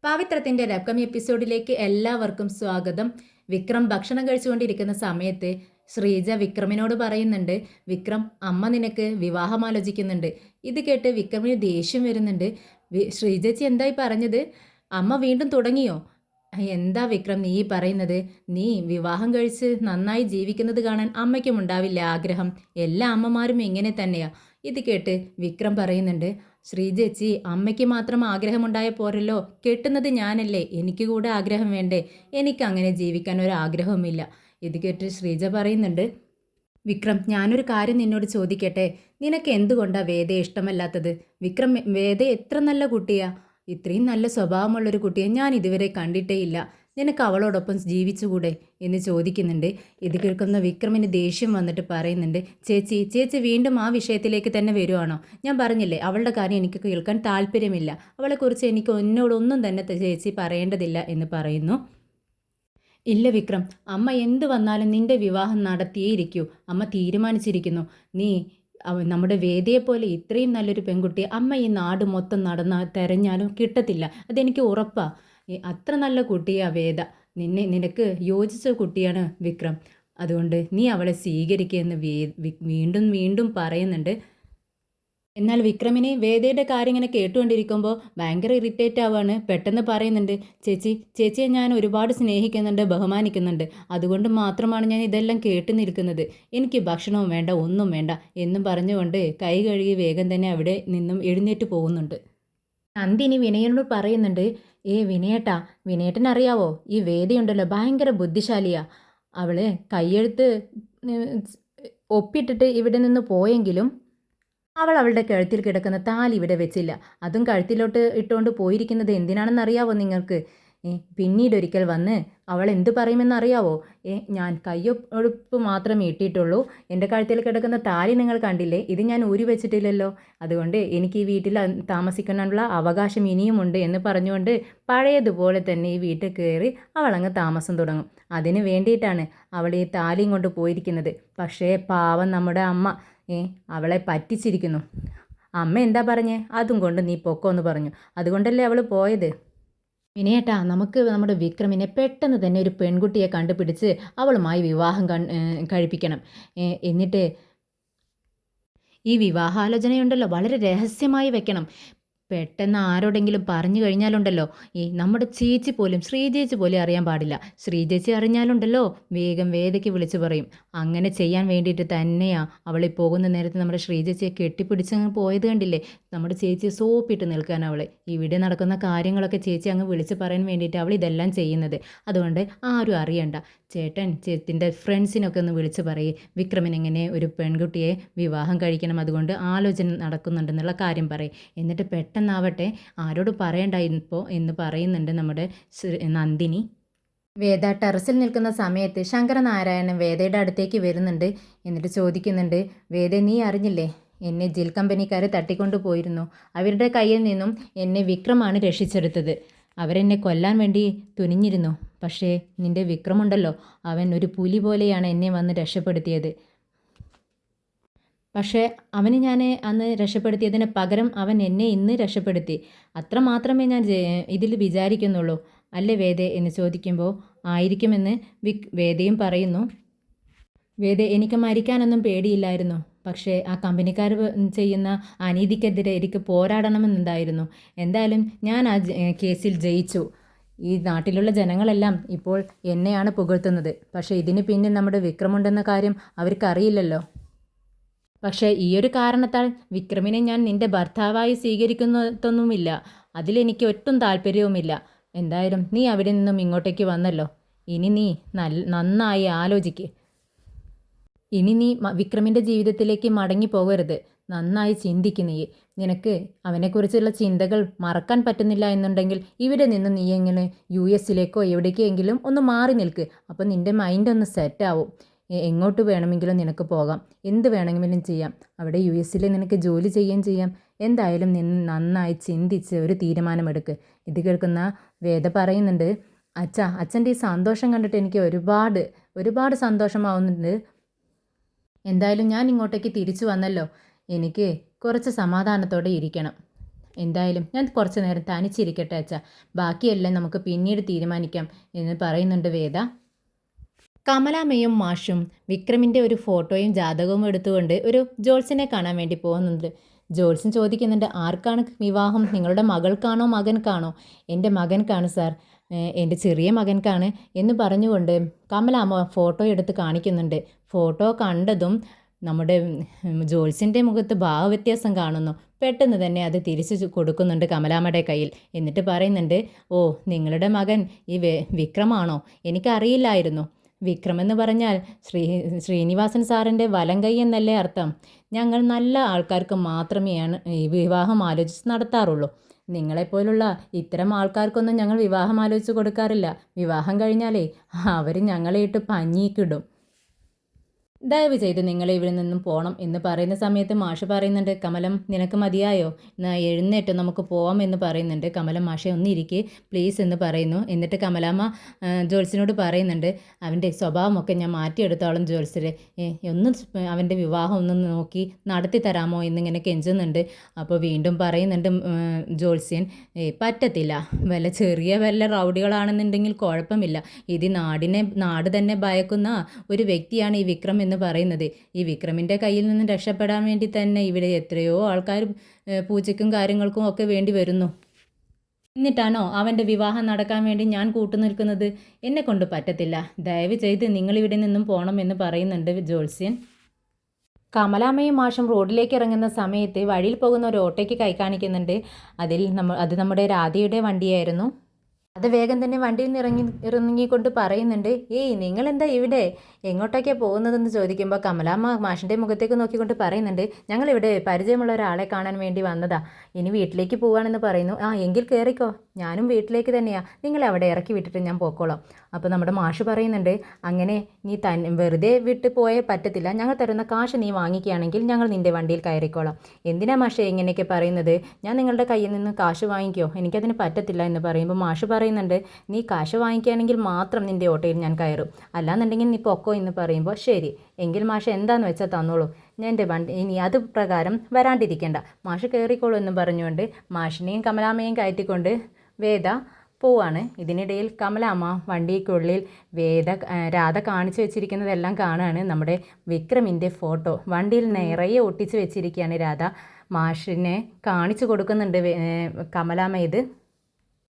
പവിത്രത്തിന്റെ ഒരു അപ്കമിങ് എപ്പിസോഡിലേക്ക് എല്ലാവർക്കും സ്വാഗതം. വിക്രം ഭക്ഷണം കഴിച്ചുകൊണ്ടിരിക്കുന്ന സമയത്ത് ശ്രീജ വിക്രമിനോട് പറയുന്നുണ്ട്, വിക്രം, അമ്മ നിനക്ക് വിവാഹം ആലോചിക്കുന്നുണ്ട്. ഇത് കേട്ട് വിക്രമിന് ദേഷ്യം വരുന്നുണ്ട്. ശ്രീജച്ചി എന്തായി പറഞ്ഞത്? അമ്മ വീണ്ടും തുടങ്ങിയോ? എന്താ വിക്രം നീ പറയുന്നത്? നീ വിവാഹം കഴിച്ച് നന്നായി ജീവിക്കുന്നത് കാണാൻ അമ്മയ്ക്കും ഉണ്ടാവില്ല ആഗ്രഹം? എല്ലാ അമ്മമാരും ഇങ്ങനെ തന്നെയാ. ഇത് കേട്ട് വിക്രം പറയുന്നുണ്ട്, ശ്രീജേച്ചി, അമ്മയ്ക്ക് മാത്രം ആഗ്രഹമുണ്ടായ പോരല്ലോ, കെട്ടുന്നത് ഞാനല്ലേ, എനിക്ക് കൂടെ ആഗ്രഹം വേണ്ടേ? എനിക്ക് അങ്ങനെ ജീവിക്കാൻ ഒരു ആഗ്രഹവുമില്ല. ഇത് കേട്ട് ശ്രീജ പറയുന്നുണ്ട്, വിക്രം, ഞാനൊരു കാര്യം നിന്നോട് ചോദിക്കട്ടെ, നിനക്ക് എന്തുകൊണ്ടാ വേദയെ ഇഷ്ടമല്ലാത്തത്? വിക്രം, വേദ എത്ര നല്ല കുട്ടിയാ, ഇത്രയും നല്ല സ്വഭാവമുള്ളൊരു കുട്ടിയെ ഞാൻ ഇതുവരെ കണ്ടിട്ടേ ഇല്ല. നിനക്ക് അവളോടൊപ്പം ജീവിച്ചുകൂടെ എന്ന് ചോദിക്കുന്നുണ്ട്. ഇത് കേൾക്കുന്ന വിക്രമിന് ദേഷ്യം വന്നിട്ട് പറയുന്നുണ്ട്, ചേച്ചി ചേച്ചി വീണ്ടും ആ വിഷയത്തിലേക്ക് തന്നെ വരുവാണോ? ഞാൻ പറഞ്ഞില്ലേ, അവളുടെ കാര്യം എനിക്ക് കേൾക്കാൻ താല്പര്യമില്ല. അവളെക്കുറിച്ച് എനിക്ക് എന്നോടൊന്നും തന്നെ ചേച്ചി പറയേണ്ടതില്ല എന്ന് പറയുന്നു. ഇല്ല വിക്രം, അമ്മ എന്ത് വന്നാലും നിന്റെ വിവാഹം നടത്തിയേ ഇരിക്കൂ. അമ്മ തീരുമാനിച്ചിരിക്കുന്നു. നീ നമ്മുടെ വേദയെപ്പോലെ ഇത്രയും നല്ലൊരു പെൺകുട്ടി അമ്മ ഈ നാട് മൊത്തം തെരഞ്ഞാലും കിട്ടത്തില്ല. അതെനിക്ക് ഉറപ്പാ. അത്ര നല്ല കുട്ടിയാ വേദ. നിനക്ക് യോജിച്ച കുട്ടിയാണ് വിക്രം. അതുകൊണ്ട് നീ അവളെ സ്വീകരിക്കുക എന്ന് വീണ്ടും വീണ്ടും പറയുന്നുണ്ട്. എന്നാൽ വിക്രമിന് വേദയുടെ കാര്യം ഇങ്ങനെ കേട്ടുകൊണ്ടിരിക്കുമ്പോൾ ഭയങ്കര ഇറിറ്റേറ്റ് ആവാണ്. പെട്ടെന്ന് പറയുന്നുണ്ട്, ചേച്ചിയെ ഞാൻ ഒരുപാട് സ്നേഹിക്കുന്നുണ്ട്, ബഹുമാനിക്കുന്നുണ്ട്. അതുകൊണ്ട് മാത്രമാണ് ഞാൻ ഇതെല്ലാം കേട്ട് നിൽക്കുന്നത്. എനിക്ക് ഭക്ഷണവും വേണ്ട, ഒന്നും വേണ്ട എന്നും പറഞ്ഞുകൊണ്ട് കൈ കഴുകി വേഗം തന്നെ അവിടെ നിന്നും എഴുന്നേറ്റ് പോകുന്നുണ്ട്. നന്ദിനി വിനയനോട് പറയുന്നുണ്ട്, വിനയേട്ടാ, വിനയേട്ടനറിയാവോ, ഈ വേദയുണ്ടല്ലോ ഭയങ്കര ബുദ്ധിശാലിയാ. അവള് കയ്യെഴുത്ത് ഒപ്പിട്ടിട്ട് ഇവിടെ നിന്ന് പോയെങ്കിലും അവൾ അവളുടെ കഴുത്തിൽ കിടക്കുന്ന താലി ഇവിടെ വെച്ചില്ല. അതും കഴുത്തിലോട്ട് ഇട്ടുകൊണ്ട് പോയിരിക്കുന്നത് എന്തിനാണെന്നറിയാവോ നിങ്ങൾക്ക്? പിന്നീടൊരിക്കൽ വന്ന് അവൾ എന്ത് പറയുമെന്നറിയാവോ? ഞാൻ കയ്യൊപ്പ് മാത്രമേ ഇട്ടിട്ടുള്ളൂ, എൻ്റെ കഴുത്തിൽ കിടക്കുന്ന താലി നിങ്ങൾ കണ്ടില്ലേ, ഇത് ഞാൻ ഊരി വെച്ചിട്ടില്ലല്ലോ, അതുകൊണ്ട് എനിക്ക് ഈ വീട്ടിൽ താമസിക്കാനുള്ള അവകാശം ഇനിയുമുണ്ട് എന്ന് പറഞ്ഞുകൊണ്ട് പഴയതുപോലെ തന്നെ ഈ വീട്ടിൽ കയറി അവളങ്ങ് താമസം തുടങ്ങും. അതിന് വേണ്ടിയിട്ടാണ് അവൾ ഈ താലിയും കൊണ്ട് പോയിരിക്കുന്നത്. പക്ഷേ പാവം നമ്മുടെ അമ്മ അവളെ പറ്റിച്ചിരിക്കുന്നു. അമ്മ എന്താ പറഞ്ഞേ? അതും കൊണ്ട് നീ പൊക്കോ എന്ന് പറഞ്ഞു. അതുകൊണ്ടല്ലേ അവൾ പോയത്. വിനയേട്ടാ, നമുക്ക് നമ്മുടെ വിക്രമിനെ പെട്ടെന്ന് തന്നെ ഒരു പെൺകുട്ടിയെ കണ്ടുപിടിച്ച് അവളുമായി വിവാഹം കഴിപ്പിക്കണം. എന്നിട്ട് ഈ വിവാഹാലോചനയുണ്ടല്ലോ വളരെ രഹസ്യമായി വെക്കണം. പെട്ടെന്ന് ആരോടെങ്കിലും പറഞ്ഞു കഴിഞ്ഞാലുണ്ടല്ലോ, നമ്മുടെ ചേച്ചി പോലും, ശ്രീചേച്ചി പോലും അറിയാൻ പാടില്ല. ശ്രീചേച്ചി അറിഞ്ഞാലുണ്ടല്ലോ വേഗം വേദയ്ക്ക് വിളിച്ചു പറയും. അങ്ങനെ ചെയ്യാൻ വേണ്ടിയിട്ട് തന്നെയാ അവളെ പോകുന്ന നേരത്ത് നമ്മുടെ ശ്രീചേച്ചിയെ കെട്ടിപ്പിടിച്ചങ്ങ് പോയത് കണ്ടില്ലേ? നമ്മുടെ ചേച്ചി സോപ്പിട്ട് നിൽക്കാൻ അവളെ. ഇവിടെ നടക്കുന്ന കാര്യങ്ങളൊക്കെ ചേച്ചി അങ്ങ് വിളിച്ച് പറയാൻ വേണ്ടിയിട്ട് അവൾ ഇതെല്ലാം ചെയ്യുന്നത്. അതുകൊണ്ട് ആരും അറിയണ്ട. ചേട്ടൻ്റെ ഫ്രണ്ട്സിനൊക്കെ ഒന്ന് വിളിച്ച് പറയേ, വിക്രമിനെങ്ങനെ ഒരു പെൺകുട്ടിയെ വിവാഹം കഴിക്കണം, അതുകൊണ്ട് ആലോചന നടക്കുന്നുണ്ടെന്നുള്ള കാര്യം പറയും. എന്നിട്ട് പെട്ടെന്നാവട്ടെ ആരോട് പറയണ്ടായിരുന്നപ്പോൾ എന്ന് പറയുന്നുണ്ട് നമ്മുടെ നന്ദിനി. വേദ ടെറസിൽ നിൽക്കുന്ന സമയത്ത് ശങ്കരനാരായണൻ വേദയുടെ അടുത്തേക്ക് വരുന്നുണ്ട്. എന്നിട്ട് ചോദിക്കുന്നുണ്ട്, വേദ, നീ അറിഞ്ഞില്ലേ, എന്നെ ജിൽ കമ്പനിക്കാർ തട്ടിക്കൊണ്ടു പോയിരുന്നു. അവരുടെ കയ്യിൽ നിന്നും എന്നെ വിക്രമാണ് രക്ഷിച്ചെടുത്തത്. അവരെന്നെ കൊല്ലാൻ വേണ്ടി തുനിഞ്ഞിരുന്നു. പക്ഷേ നിൻ്റെ വിക്രമുണ്ടല്ലോ, അവൻ ഒരു പുലി പോലെയാണ് എന്നെ വന്ന് രക്ഷപ്പെടുത്തിയത്. പക്ഷേ അവന് ഞാൻ അന്ന് രക്ഷപ്പെടുത്തിയതിന് പകരം അവൻ എന്നെ ഇന്ന് രക്ഷപ്പെടുത്തി. അത്ര മാത്രമേ ഞാൻ ഇതിൽ വിചാരിക്കുന്നുള്ളൂ, അല്ലേ വേദ എന്ന് ചോദിക്കുമ്പോൾ ആയിരിക്കുമെന്ന് വേദയും പറയുന്നു. വേദ, എനിക്ക് മരിക്കാനൊന്നും പേടിയില്ലായിരുന്നു. പക്ഷേ ആ കമ്പനിക്കാർ ചെയ്യുന്ന അനീതിക്കെതിരെ എനിക്ക് പോരാടണമെന്നുണ്ടായിരുന്നു. എന്തായാലും ഞാൻ ആ കേസിൽ ജയിച്ചു. ഈ നാട്ടിലുള്ള ജനങ്ങളെല്ലാം ഇപ്പോൾ എന്നെയാണ് പുകഴ്ത്തുന്നത്. പക്ഷേ ഇതിന് പിന്നിൽ നമ്മുടെ വിക്രമുണ്ടെന്ന കാര്യം അവർക്കറിയില്ലല്ലോ. പക്ഷേ ഈയൊരു കാരണത്താൽ വിക്രമിനെ ഞാൻ നിൻ്റെ ഭർത്താവായി സ്വീകരിക്കുന്നതൊന്നുമില്ല. അതിലെനിക്ക് ഒട്ടും താല്പര്യവുമില്ല. എന്തായാലും നീ അവിടെ നിന്നും ഇങ്ങോട്ടേക്ക് വന്നല്ലോ, ഇനി നീ നന്നായി ആലോചിക്ക്. ഇനി നീ വിക്രമിൻ്റെ ജീവിതത്തിലേക്ക് മടങ്ങി പോകരുത്. നന്നായി ചിന്തിക്ക്. നിനക്ക് അവനെക്കുറിച്ചുള്ള ചിന്തകൾ മറക്കാൻ പറ്റുന്നില്ല എന്നുണ്ടെങ്കിൽ ഇവിടെ നിന്ന് നീ എങ്ങനെ US എവിടേക്കെങ്കിലും ഒന്ന് മാറി നിൽക്ക്. അപ്പോൾ നിൻ്റെ മൈൻഡ് ഒന്ന് സെറ്റാവും. എങ്ങോട്ട് വേണമെങ്കിലും നിനക്ക് പോകാം, എന്ത് വേണമെങ്കിലും ചെയ്യാം. അവിടെ US നിനക്ക് ജോലി ചെയ്യുകയും ചെയ്യാം. എന്തായാലും നിന്ന് നന്നായി ചിന്തിച്ച് ഒരു തീരുമാനമെടുക്ക്. ഇത് കേൾക്കുന്ന വേദ പറയുന്നുണ്ട്, അച്ഛൻ്റെ ഈ സന്തോഷം കണ്ടിട്ട് എനിക്ക് ഒരുപാട് സന്തോഷമാവുന്നുണ്ട്. എന്തായാലും ഞാൻ ഇങ്ങോട്ടേക്ക് തിരിച്ചു വന്നല്ലോ, എനിക്ക് കുറച്ച് സമാധാനത്തോടെ ഇരിക്കണം. എന്തായാലും ഞാൻ കുറച്ച് നേരം തനിച്ചിരിക്കട്ടെ അച്ഛാ, ബാക്കിയെല്ലാം നമുക്ക് പിന്നീട് തീരുമാനിക്കാം എന്ന് പറയുന്നുണ്ട് വേദ. കമലാമ്മയും മാഷും വിക്രമിൻ്റെ ഒരു ഫോട്ടോയും ജാതകവും എടുത്തുകൊണ്ട് ഒരു ജോത്സ്യനെ കാണാൻ വേണ്ടി പോകുന്നുണ്ട്. ജോത്സ്യൻ ചോദിക്കുന്നുണ്ട്, ആർക്കാണ് വിവാഹം? നിങ്ങളുടെ മകൾക്കാണോ മകൻക്കാണോ? എൻ്റെ മകൻക്കാണ് സാർ, എൻ്റെ ചെറിയ മകൻക്കാണ് എന്ന് പറഞ്ഞുകൊണ്ട് കമലാമ്മ ഫോട്ടോ എടുത്ത് കാണിക്കുന്നുണ്ട്. ഫോട്ടോ കണ്ടതും നമ്മുടെ ജോത്സ്യൻ്റെ മുഖത്ത് ഭാവവ്യത്യാസം കാണുന്നു. പെട്ടെന്ന് തന്നെ അത് തിരിച്ചു കൊടുക്കുന്നുണ്ട് കമലാമ്മയുടെ കയ്യിൽ. എന്നിട്ട് പറയുന്നുണ്ട്, ഓ, നിങ്ങളുടെ മകൻ ഈ വിക്രമാണോ? എനിക്കറിയില്ലായിരുന്നു. വിക്രം എന്ന് പറഞ്ഞാൽ ശ്രീനിവാസൻ സാറിൻ്റെ വലം കൈ എന്നല്ലേ അർത്ഥം. ഞങ്ങൾ നല്ല ആൾക്കാർക്ക് മാത്രമേയാണ് ഈ വിവാഹം ആലോചിച്ച് നടത്താറുള്ളൂ. നിങ്ങളെപ്പോലുള്ള ഇത്തരം ആൾക്കാർക്കൊന്നും ഞങ്ങൾ വിവാഹം ആലോചിച്ച് കൊടുക്കാറില്ല. വിവാഹം കഴിഞ്ഞാലേ അവർ ഞങ്ങളെ ഇട്ട് പഞ്ഞിക്കിടും. ദയവ് ചെയ്ത് നിങ്ങൾ ഇവിടെ നിന്നും പോകണം എന്ന് പറയുന്ന സമയത്ത് മാഷ് പറയുന്നുണ്ട്, കമലം നിനക്ക് മതിയായോ? എന്നാൽ എഴുന്നേറ്റോ, നമുക്ക് പോവാം എന്ന് പറയുന്നുണ്ട്. കമലം മാഷെ ഒന്നിരിക്കെ പ്ലീസ് എന്ന് പറയുന്നു. എന്നിട്ട് കമലാമ്മ ജോത്സ്യനോട് പറയുന്നുണ്ട്, അവൻ്റെ സ്വഭാവമൊക്കെ ഞാൻ മാറ്റിയെടുത്തോളം ജോത്സ്യരെ, ഒന്ന് അവൻ്റെ വിവാഹം ഒന്ന് നോക്കി നടത്തി തരാമോ എന്നിങ്ങനെ കെഞ്ചുന്നുണ്ട്. അപ്പോൾ വീണ്ടും പറയുന്നുണ്ട് ജോത്സ്യൻ, പറ്റത്തില്ല, വല്ല റൗഡികളാണെന്നുണ്ടെങ്കിൽ കുഴപ്പമില്ല. ഇത് നാട് തന്നെ ഭയക്കുന്ന ഒരു വ്യക്തിയാണ് ഈ വിക്രം എന്ന് പറയുന്നത്. ഈ വിക്രമിൻ്റെ കയ്യിൽ നിന്ന് രക്ഷപ്പെടാൻ വേണ്ടി തന്നെ ഇവിടെ എത്രയോ ആൾക്കാർ പൂജയ്ക്കും കാര്യങ്ങൾക്കും ഒക്കെ വേണ്ടി വരുന്നു. എന്നിട്ടാണോ അവൻ്റെ വിവാഹം നടക്കാൻ വേണ്ടി ഞാൻ കൂട്ടുനിൽക്കുന്നത്? എന്നെ കൊണ്ട് പറ്റത്തില്ല. ദയവ് ചെയ്ത് നിങ്ങളിവിടെ നിന്നും പോകണം എന്ന് പറയുന്നുണ്ട് ജോത്സ്യൻ. കമലാമ്മയും മാഷും റോഡിലേക്ക് ഇറങ്ങുന്ന സമയത്ത് വഴിയിൽ പോകുന്ന ഒരു ഓട്ടോയ്ക്ക് കൈ കാണിക്കുന്നുണ്ട്. അത് നമ്മുടെ രാധയുടെ വണ്ടിയായിരുന്നു. അത് വേഗം തന്നെ വണ്ടിയിൽ നിന്ന് ഇറങ്ങിക്കൊണ്ട് പറയുന്നുണ്ട്, ഏയ് നിങ്ങളെന്താ ഇവിടെ, എങ്ങോട്ടൊക്കെയാണ് പോകുന്നതെന്ന് ചോദിക്കുമ്പോൾ കമലാമ്മ മാഷിൻ്റെ മുഖത്തേക്ക് നോക്കിക്കൊണ്ട് പറയുന്നുണ്ട്, ഞങ്ങളിവിടെ പരിചയമുള്ള ഒരാളെ കാണാൻ വേണ്ടി വന്നതാ, ഇനി വീട്ടിലേക്ക് പോവാണെന്ന് പറയുന്നു. ആ എങ്കിൽ കയറിക്കോ, ഞാനും വീട്ടിലേക്ക് തന്നെയാണ്, നിങ്ങളെ അവിടെ ഇറക്കി വിട്ടിട്ട് ഞാൻ പോക്കോളാം. അപ്പോൾ നമ്മുടെ മാഷ് പറയുന്നുണ്ട്, അങ്ങനെ നീ വെറുതെ വിട്ട് പോയേ പറ്റത്തില്ല, ഞങ്ങൾ തരുന്ന കാശ് നീ വാങ്ങിക്കുകയാണെങ്കിൽ ഞങ്ങൾ നിൻ്റെ വണ്ടിയിൽ കയറിക്കോളാം. എന്തിനാ മാഷേ ഇങ്ങനെയൊക്കെ പറയുന്നത്? ഞാൻ നിങ്ങളുടെ കയ്യിൽ നിന്ന് കാശ് വാങ്ങിക്കോ, എനിക്കതിന് പറ്റത്തില്ല എന്ന് പറയുമ്പോൾ മാഷ് പറയുന്നുണ്ട്, നീ കാശ് വാങ്ങിക്കുകയാണെങ്കിൽ മാത്രം നിൻ്റെ ഓട്ടോയിൽ ഞാൻ കയറും, അല്ലാന്നുണ്ടെങ്കിൽ നീ പൊക്കോ എന്ന് പറയുമ്പോൾ ശരി എങ്കിൽ മാഷ് എന്താന്ന് വെച്ചാൽ തന്നോളൂ, ഞാൻ എൻ്റെ വണ്ടി ഇനി അത് പ്രകാരം വരാണ്ടിരിക്കേണ്ട, മാഷ് കയറിക്കോളൂ എന്ന് പറഞ്ഞുകൊണ്ട് മാഷിനെയും കമലാമ്മയും കയറ്റിക്കൊണ്ട് വേദ പോവാണ്. ഇതിനിടയിൽ കമലാമ്മ വണ്ടിക്കുള്ളിൽ രാധ കാണിച്ചു വെച്ചിരിക്കുന്നതെല്ലാം കാണുകയാണ്. നമ്മുടെ വിക്രമിൻ്റെ ഫോട്ടോ വണ്ടിയിൽ നിറയെ ഒട്ടിച്ച് വെച്ചിരിക്കുകയാണ് രാധ. മാഷിനെ കാണിച്ചു കൊടുക്കുന്നുണ്ട് കമലാമ്മ ഇത്.